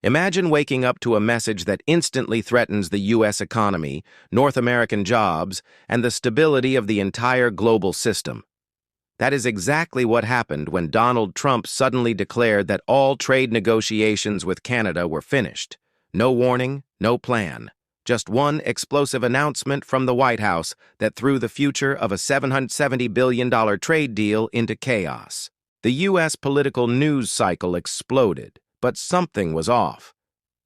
Imagine waking up to a message that instantly threatens the U.S. economy, North American jobs, and the stability of the entire global system. That is exactly what happened when Donald Trump suddenly declared that all trade negotiations with Canada were finished. No warning, no plan. Just one explosive announcement from the White House that threw the future of a $770 billion trade deal into chaos. The U.S. political news cycle exploded, but something was off.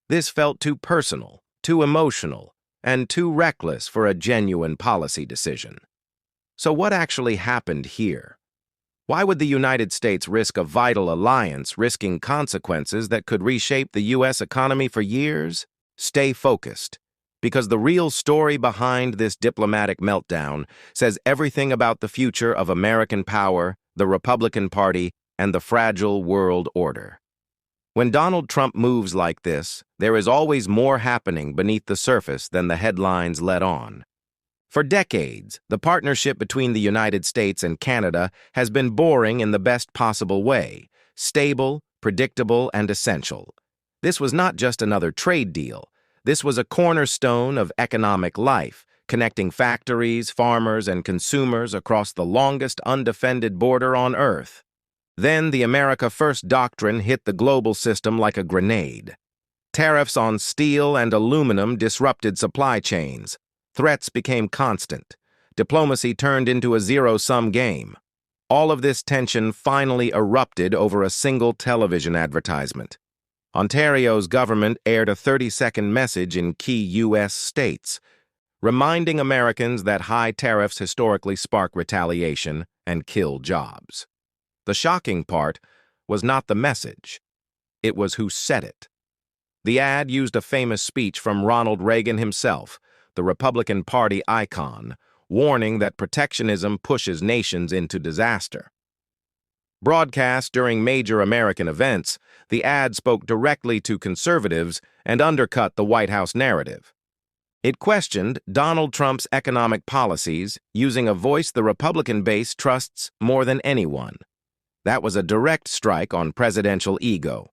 This felt too personal, too emotional, and too reckless for a genuine policy decision. So what actually happened here? Why would the United States risk a vital alliance, risking consequences that could reshape the U.S. economy for years? Stay focused, because the real story behind this diplomatic meltdown says everything about the future of American power, the Republican Party, and the fragile world order. When Donald Trump moves like this, there is always more happening beneath the surface than the headlines let on. For decades, the partnership between the United States and Canada has been boring in the best possible way, stable, predictable, and essential. This was not just another trade deal. This was a cornerstone of economic life, connecting factories, farmers, and consumers across the longest undefended border on Earth. Then the America First doctrine hit the global system like a grenade. Tariffs on steel and aluminum disrupted supply chains. Threats became constant. Diplomacy turned into a zero-sum game. All of this tension finally erupted over a single television advertisement. Ontario's government aired a 30-second message in key U.S. states, reminding Americans that high tariffs historically spark retaliation and kill jobs. The shocking part was not the message. It was who said it. The ad used a famous speech from Ronald Reagan himself, the Republican Party icon, warning that protectionism pushes nations into disaster. Broadcast during major American events, the ad spoke directly to conservatives and undercut the White House narrative. It questioned Donald Trump's economic policies using a voice the Republican base trusts more than anyone. That was a direct strike on presidential ego.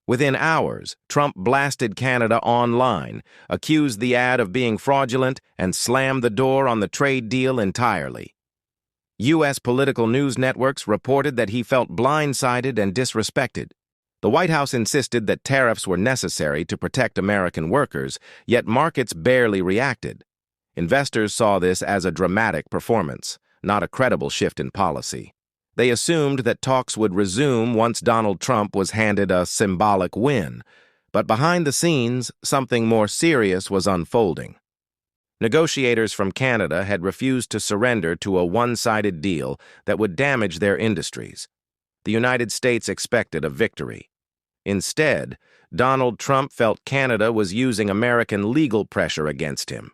Within hours, Trump blasted Canada online, accused the ad of being fraudulent, and slammed the door on the trade deal entirely. U.S. political news networks reported that he felt blindsided and disrespected. The White House insisted that tariffs were necessary to protect American workers, yet markets barely reacted. Investors saw this as a dramatic performance, not a credible shift in policy. They assumed that talks would resume once Donald Trump was handed a symbolic win, but behind the scenes, something more serious was unfolding. Negotiators from Canada had refused to surrender to a one-sided deal that would damage their industries. The United States expected a victory. Instead, Donald Trump felt Canada was using American legal pressure against him.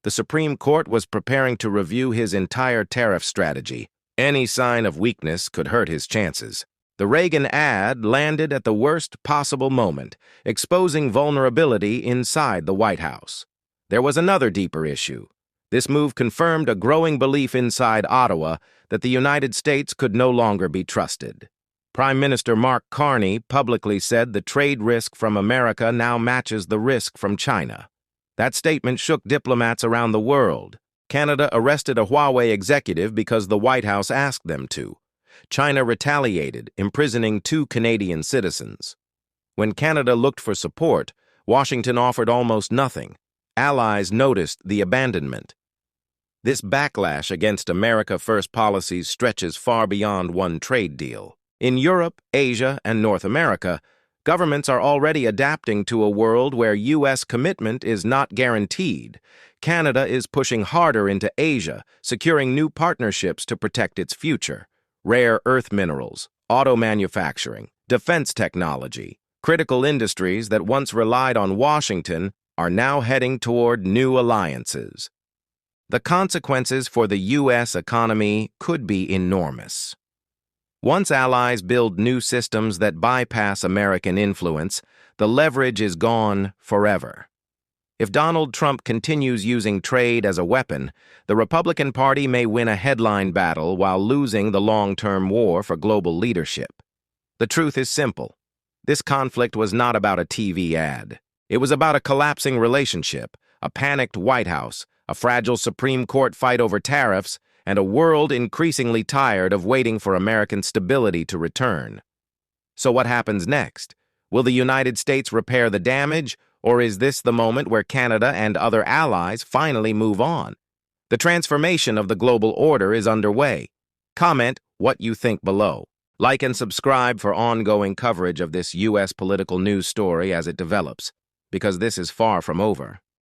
The Supreme Court was preparing to review his entire tariff strategy. Any sign of weakness could hurt his chances. The Reagan ad landed at the worst possible moment, exposing vulnerability inside the White House. There was another deeper issue. This move confirmed a growing belief inside Ottawa that the United States could no longer be trusted. Prime Minister Mark Carney publicly said the trade risk from America now matches the risk from China. That statement shook diplomats around the world. Canada arrested a Huawei executive because the White House asked them to. China retaliated, imprisoning 2 Canadian citizens. When Canada looked for support, Washington offered almost nothing. Allies noticed the abandonment. This backlash against America First policies stretches far beyond one trade deal. In Europe, Asia, and North America, governments are already adapting to a world where U.S. commitment is not guaranteed. Canada is pushing harder into Asia, securing new partnerships to protect its future. Rare earth minerals, auto manufacturing, defense technology, critical industries that once relied on Washington are now heading toward new alliances. The consequences for the U.S. economy could be enormous. Once allies build new systems that bypass American influence, the leverage is gone forever. If Donald Trump continues using trade as a weapon, the Republican Party may win a headline battle while losing the long-term war for global leadership. The truth is simple. This conflict was not about a TV ad. It was about a collapsing relationship, a panicked White House, a fragile Supreme Court fight over tariffs, and a world increasingly tired of waiting for American stability to return. So what happens next? Will the United States repair the damage, or is this the moment where Canada and other allies finally move on? The transformation of the global order is underway. Comment what you think below. Like and subscribe for ongoing coverage of this U.S. political news story as it develops, because this is far from over.